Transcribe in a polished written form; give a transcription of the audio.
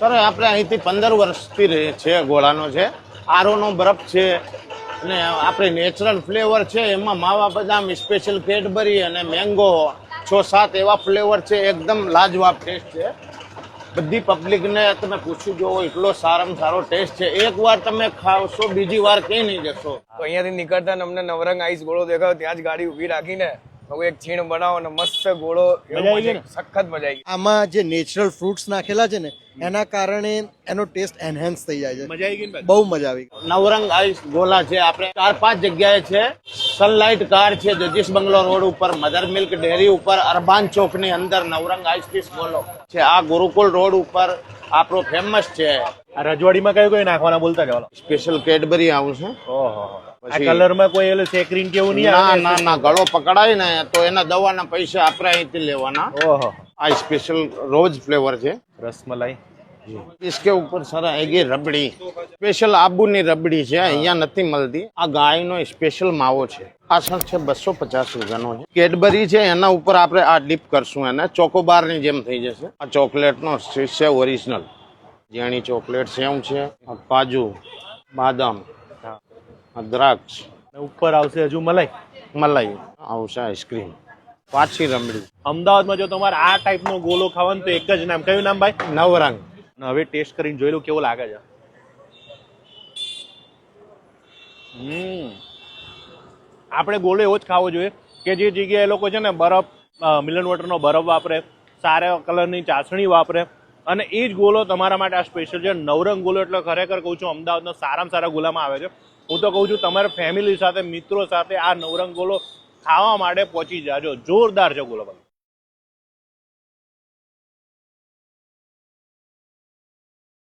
Sir આપણે અહીંથી 15 વર્ષથી છે ગોળાનો છે, આરોનો બરફ છે અને આપણે નેચરલ ફ્લેવર છે એમાં માવા બદામ સ્પેશિયલ કેડબરી અને મેંગો 6-7 એવા ફ્લેવર છે, એકદમ લાજવાબ ટેસ્ટ છે। બધી પબ્લિકને તમે પૂછી જુઓ, એટલો સારામાં સારો ટેસ્ટ છે, એકવાર તમે ખાવશો બીજી વાર ક્યાંય નહીં જશો। તો અહીંયાથી નીકળતા અમને નવરંગ આઈસ ગોળો દેખાયો, ત્યાં જ ગાડી ઊભી રાખીને એક છીણ બનાવો અને મસ્ત ગોળો, સખત મજા આવી ગઈ। આમાં જે નેચરલ ફ્રૂટ્સ નાખેલા છે ને એના કારણે એનો ટેસ્ટ એનહેન્સ થઈ જાય છે। મજા આવી ગઈ ને? બહુ મજા આવી ગઈ। નવરંગ આઈસ ગોલા છે આપણે 4-5 જગ્યાએ છે। સનલાઇટ કાર છે જગદીશ બંગલો રોડ ઉપર, મધર મિલ્ક ડેરી ઉપર, અરબાન ચોક ની અંદર નવરંગ આઈસ પીસ ગોલો છે। આ ગુરુકુલ રોડ ઉપર આપણો ફેમસ છે। આ રજવાડીમાં કયું નાખવાના બોલતા જાવ? સ્પેશિયલ કેડબરી આવશે। ઓહો, આ કલરમાં કોઈ એટલે સેક્રીન કેવું નહીં ના આવે? ના ના, ગળો પકડાય ને તો એના દવાના પૈસા આપણે અહીંથી લેવાના। ઓહો, આ સ્પેશિયલ રોજ ફ્લેવર છે। રસમલાઈ इसके ऊपर सर आएगी रबड़ी, स्पेशल आबूनी रबड़ी છે, અહીંયા નથી મળતી। આ ગાયનો સ્પેશિયલ માવો છે। આ સર છે 250 રૂપિયાનો છે। કેડબરી છે એના ઉપર આપણે આ ડીપ કરશું, એને ચોકોબાર ની જેમ થઈ જશે। આ ચોકલેટ નો છે ઓરિજિનલ જેણી ચોકલેટ સેવ છે, આ કાજુ બાદામ, આ દ્રાક્ષ, ઉપર આવશે હજુ મલાઈ મલાઈ આવશે, આઈસ્ક્રીમ, પાછી રબડી। અમદાવાદમાં જો તમારે આ ટાઈપનો ગોલો ખાવાનો તો એક જ નામ, કયું નામ ભાઈ? નવરંગ। હવે ટેસ્ટ કરીને જોઈ લો કેવો લાગે છે। આપણે ગોળો એવો જ ખાવો જોઈએ કે જે જગ્યાએ એ લોકો છે ને બરફ, મિલન વોટરનો બરફ વાપરે, સારા કલરની ચાસણી વાપરે, અને એ જ ગોળો તમારા માટે આ સ્પેશિયલ છે। નવરંગ ગોળો એટલે ખરેખર કહું છું અમદાવાદનો સારામાં સારા ગોલામાં આવે છે। હું તો કહું છું તમારા ફેમિલી સાથે, મિત્રો સાથે આ નવરંગ ગોળો ખાવા માટે પહોંચી જાજો, જોરદાર છે ગોળો ભાઈ।